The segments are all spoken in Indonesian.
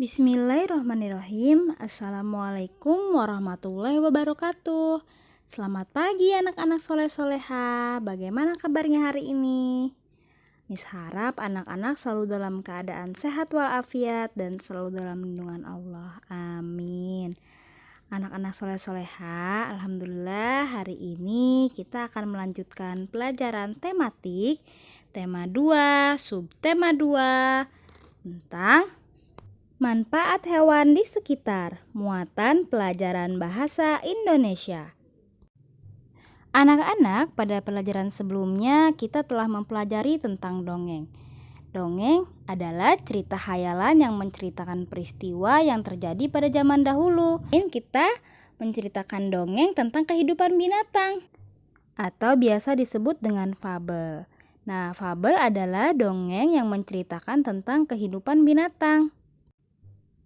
Bismillahirrahmanirrahim. Assalamualaikum warahmatullahi wabarakatuh. Selamat pagi anak-anak soleh-soleha. Bagaimana kabarnya hari ini? Miss harap anak-anak selalu dalam keadaan sehat walafiat dan selalu dalam lindungan Allah. Amin. Anak-anak soleh-soleha, alhamdulillah hari ini kita akan melanjutkan pelajaran tematik tema 2, subtema 2 tentang manfaat hewan di sekitar, muatan pelajaran bahasa Indonesia. Anak-anak, pada pelajaran sebelumnya kita telah mempelajari tentang dongeng. Dongeng adalah cerita hayalan yang menceritakan peristiwa yang terjadi pada zaman dahulu. Kita menceritakan dongeng tentang kehidupan binatang atau biasa disebut dengan fabel. Nah, fabel adalah dongeng yang menceritakan tentang kehidupan binatang.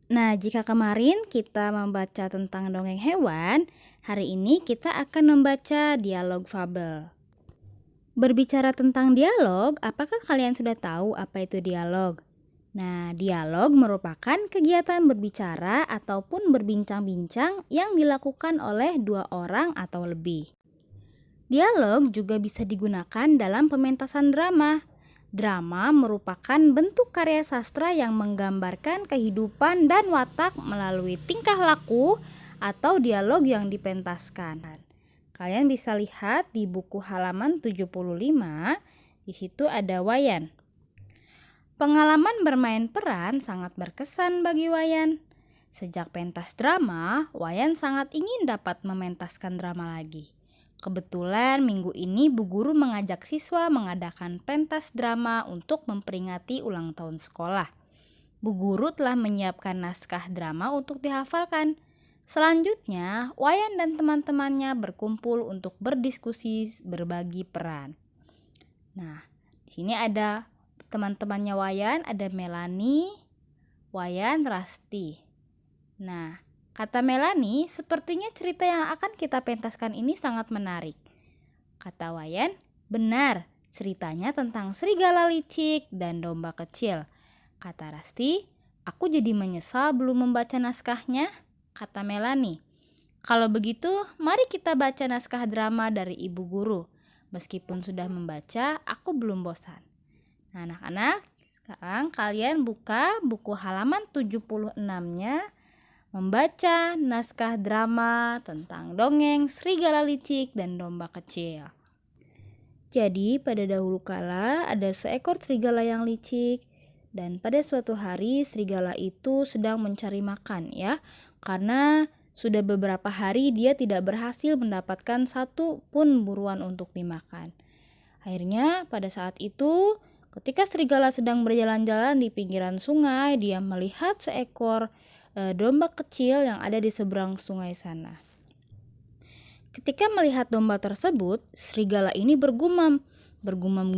Nah, jika kemarin kita membaca tentang dongeng hewan, hari ini kita akan membaca dialog fabel. Berbicara tentang dialog, apakah kalian sudah tahu apa itu dialog? Nah, dialog merupakan kegiatan berbicara ataupun berbincang-bincang yang dilakukan oleh dua orang atau lebih. Dialog juga bisa digunakan dalam pementasan drama. Drama merupakan bentuk karya sastra yang menggambarkan kehidupan dan watak melalui tingkah laku atau dialog yang dipentaskan. Kalian bisa lihat di buku halaman 75, di situ ada Wayan. Pengalaman bermain peran sangat berkesan bagi Wayan. Sejak pentas drama, Wayan sangat ingin dapat mementaskan drama lagi. Kebetulan minggu ini Bu Guru mengajak siswa mengadakan pentas drama untuk memperingati ulang tahun sekolah. Bu Guru telah menyiapkan naskah drama untuk dihafalkan. Selanjutnya, Wayan dan teman-temannya berkumpul untuk berdiskusi berbagi peran. Nah, di sini ada teman-temannya Wayan, ada Melani, Wayan, Rasti. Nah, kata Melani, sepertinya cerita yang akan kita pentaskan ini sangat menarik. Kata Wayan, benar, ceritanya tentang serigala licik dan domba kecil. Kata Rasti, aku jadi menyesal belum membaca naskahnya. Kata Melani, kalau begitu mari kita baca naskah drama dari Ibu Guru. Meskipun sudah membaca, aku belum bosan. Nah, anak-anak, sekarang kalian buka buku halaman 76-nya. Membaca naskah drama tentang dongeng serigala licik dan domba kecil. Jadi pada dahulu kala ada seekor serigala yang licik, dan pada suatu hari serigala itu sedang mencari makan ya, karena sudah beberapa hari dia tidak berhasil mendapatkan satu pun buruan untuk dimakan. Akhirnya pada saat itu ketika serigala sedang berjalan-jalan di pinggiran sungai, dia melihat seekor domba kecil yang ada di seberang sungai sana. Ketika melihat domba tersebut, serigala ini bergumam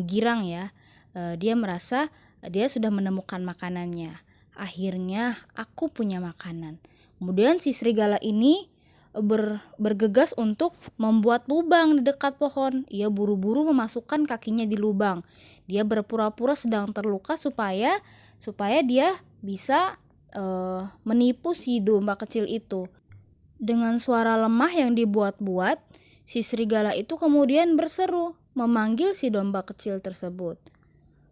girang ya. Dia merasa dia sudah menemukan makanannya. Akhirnya aku punya makanan. Kemudian si serigala ini bergegas untuk membuat lubang di dekat pohon. Ia buru-buru memasukkan kakinya di lubang. Dia berpura-pura sedang terluka supaya dia bisa menipu si domba kecil itu. Dengan suara lemah yang dibuat-buat, si serigala itu kemudian berseru, memanggil si domba kecil tersebut.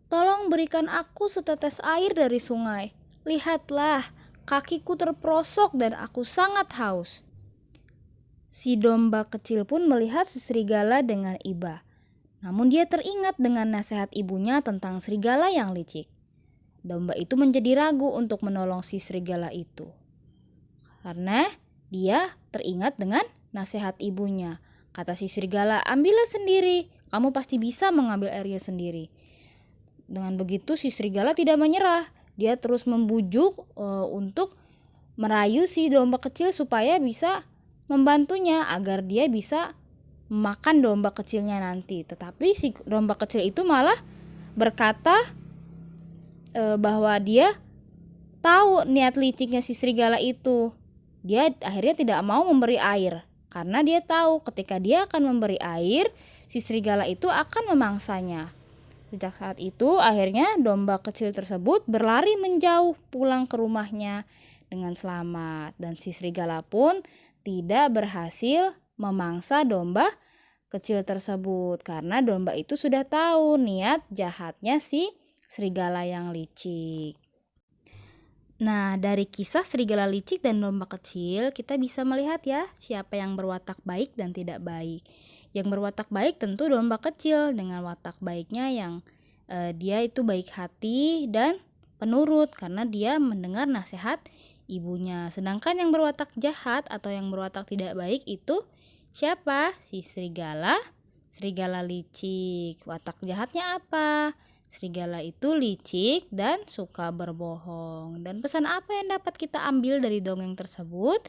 Tolong berikan aku setetes air dari sungai. Lihatlah, kakiku terperosok dan aku sangat haus. Si domba kecil pun melihat si serigala dengan iba. Namun dia teringat dengan nasihat ibunya tentang serigala yang licik. Domba itu menjadi ragu untuk menolong si serigala itu. Karena dia teringat dengan nasihat ibunya. Kata si serigala, ambillah sendiri, kamu pasti bisa mengambil airnya sendiri. Dengan begitu si serigala tidak menyerah. Dia terus membujuk untuk merayu si domba kecil supaya bisa membantunya agar dia bisa memakan domba kecilnya nanti. Tetapi si domba kecil itu malah berkata bahwa dia tahu niat liciknya si serigala itu. Dia akhirnya tidak mau memberi air karena dia tahu ketika dia akan memberi air, si serigala itu akan memangsanya. Sejak saat itu akhirnya domba kecil tersebut berlari menjauh pulang ke rumahnya dengan selamat. Dan si serigala pun tidak berhasil memangsa domba kecil tersebut karena domba itu sudah tahu niat jahatnya si serigala yang licik. Nah, dari kisah serigala licik dan domba kecil, kita bisa melihat ya siapa yang berwatak baik dan tidak baik. Yang berwatak baik tentu domba kecil dengan watak baiknya yang dia itu baik hati dan penurut karena dia mendengar nasihat ibunya. Sedangkan yang berwatak jahat atau yang berwatak tidak baik itu siapa? Si serigala, serigala licik. Watak jahatnya apa? Serigala itu licik dan suka berbohong. Dan pesan apa yang dapat kita ambil dari dongeng tersebut?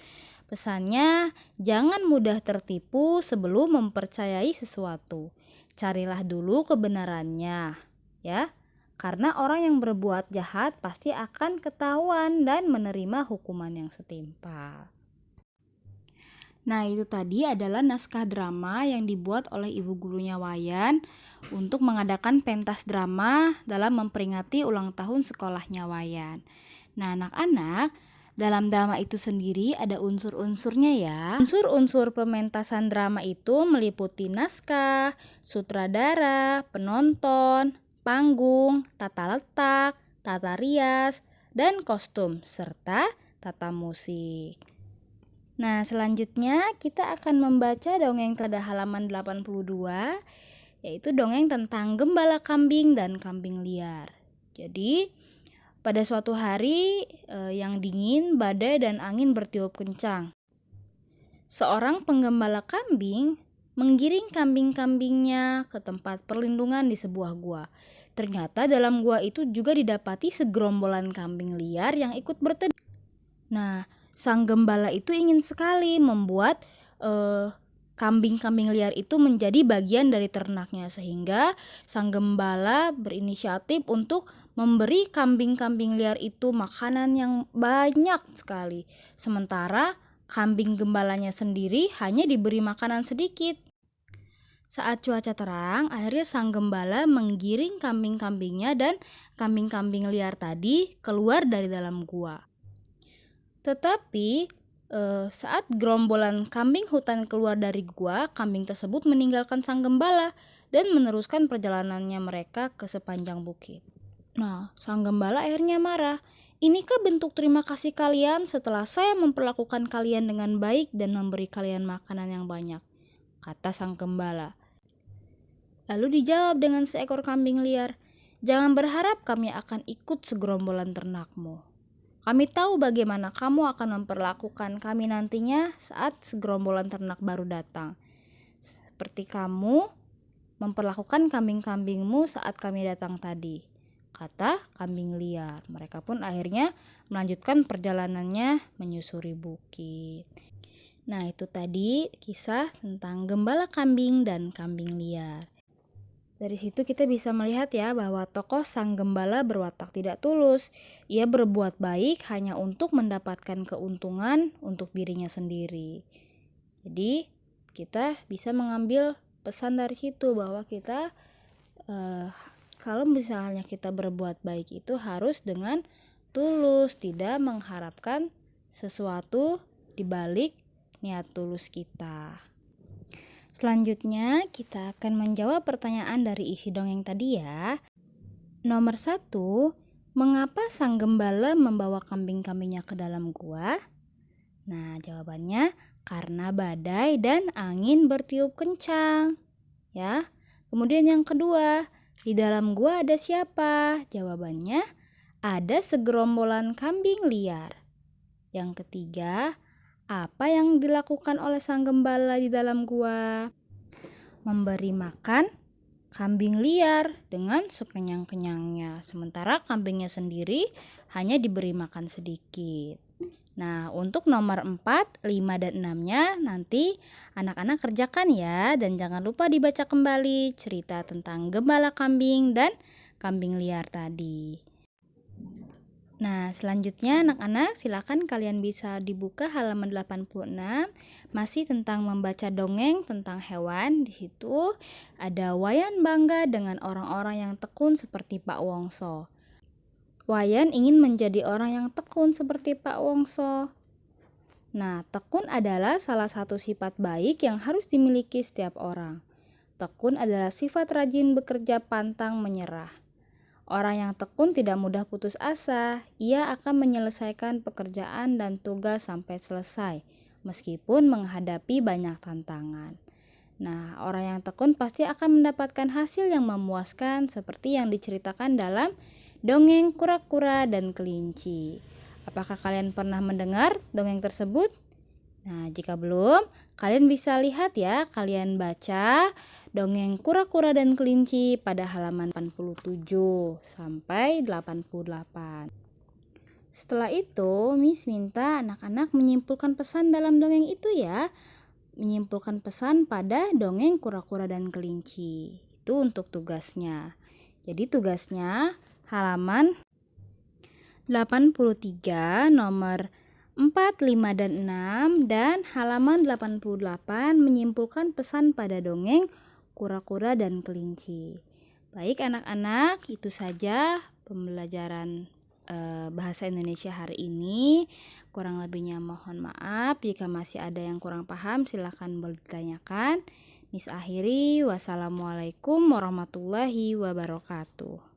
Pesannya, jangan mudah tertipu sebelum mempercayai sesuatu. Carilah dulu kebenarannya, ya. Karena orang yang berbuat jahat pasti akan ketahuan dan menerima hukuman yang setimpal. Nah, itu tadi adalah naskah drama yang dibuat oleh ibu gurunya Wayan untuk mengadakan pentas drama dalam memperingati ulang tahun sekolahnya Wayan. Nah, anak-anak, dalam drama itu sendiri ada unsur-unsurnya ya. Unsur-unsur pementasan drama itu meliputi naskah, sutradara, penonton, panggung, tata letak, tata rias, dan kostum, serta tata musik. Nah, selanjutnya kita akan membaca dongeng pada halaman 82, yaitu dongeng tentang gembala kambing dan kambing liar. Jadi, pada suatu hari yang dingin, badai dan angin bertiup kencang. Seorang penggembala kambing menggiring kambing-kambingnya ke tempat perlindungan di sebuah gua. Ternyata dalam gua itu juga didapati segerombolan kambing liar yang ikut berteduh. Nah, sang gembala itu ingin sekali membuat kambing-kambing liar itu menjadi bagian dari ternaknya, sehingga sang gembala berinisiatif untuk memberi kambing-kambing liar itu makanan yang banyak sekali. Sementara kambing gembalanya sendiri hanya diberi makanan sedikit. Saat cuaca terang, akhirnya sang gembala menggiring kambing-kambingnya dan kambing-kambing liar tadi keluar dari dalam gua. Tetapi saat gerombolan kambing hutan keluar dari gua, kambing tersebut meninggalkan sang gembala dan meneruskan perjalanannya mereka ke sepanjang bukit. Nah, sang gembala akhirnya marah. Inikah bentuk terima kasih kalian setelah saya memperlakukan kalian dengan baik dan memberi kalian makanan yang banyak? Kata sang gembala. Lalu dijawab dengan seekor kambing liar, jangan berharap kami akan ikut segerombolan ternakmu. Kami tahu bagaimana kamu akan memperlakukan kami nantinya saat segerombolan ternak baru datang. Seperti kamu memperlakukan kambing-kambingmu saat kami datang tadi, kata kambing liar. Mereka pun akhirnya melanjutkan perjalanannya menyusuri bukit. Nah, itu tadi kisah tentang gembala kambing dan kambing liar. Dari situ kita bisa melihat ya bahwa tokoh sang gembala berwatak tidak tulus. Ia berbuat baik hanya untuk mendapatkan keuntungan untuk dirinya sendiri. Jadi kita bisa mengambil pesan dari situ bahwa kita kalau misalnya kita berbuat baik itu harus dengan tulus, tidak mengharapkan sesuatu di balik niat tulus kita. Selanjutnya kita akan menjawab pertanyaan dari isi dongeng tadi ya. Nomor 1, mengapa sang gembala membawa kambing-kambingnya ke dalam gua? Nah, jawabannya karena badai dan angin bertiup kencang. Ya. Kemudian yang kedua, di dalam gua ada siapa? Jawabannya ada segerombolan kambing liar. Yang ketiga, apa yang dilakukan oleh sang gembala di dalam gua? Memberi makan kambing liar dengan sekenyang-kenyangnya, sementara kambingnya sendiri hanya diberi makan sedikit. Nah, untuk nomor 4, 5, dan 6-nya nanti anak-anak kerjakan ya, dan jangan lupa dibaca kembali cerita tentang gembala kambing dan kambing liar tadi. Nah, selanjutnya anak-anak silakan kalian bisa dibuka halaman 86, masih tentang membaca dongeng tentang hewan. Di situ ada Wayan bangga dengan orang-orang yang tekun seperti Pak Wongso. Wayan ingin menjadi orang yang tekun seperti Pak Wongso. Nah, tekun adalah salah satu sifat baik yang harus dimiliki setiap orang. Tekun adalah sifat rajin bekerja, pantang menyerah. Orang yang tekun tidak mudah putus asa. Ia akan menyelesaikan pekerjaan dan tugas sampai selesai, meskipun menghadapi banyak tantangan. Nah, orang yang tekun pasti akan mendapatkan hasil yang memuaskan seperti yang diceritakan dalam dongeng kura-kura dan kelinci. Apakah kalian pernah mendengar dongeng tersebut? Nah, jika belum, kalian bisa lihat ya, kalian baca dongeng kura-kura dan kelinci pada halaman 87 sampai 88. Setelah itu, Miss minta anak-anak menyimpulkan pesan dalam dongeng itu ya. Menyimpulkan pesan pada dongeng kura-kura dan kelinci. Itu untuk tugasnya. Jadi tugasnya halaman 83 nomor 4, 5, dan 6 dan halaman 88 menyimpulkan pesan pada dongeng kura-kura dan kelinci. Baik anak-anak, itu saja pembelajaran bahasa Indonesia hari ini. Kurang lebihnya mohon maaf. Jika masih ada yang kurang paham silahkan bertanyakan. Miss akhiri, wassalamualaikum warahmatullahi wabarakatuh.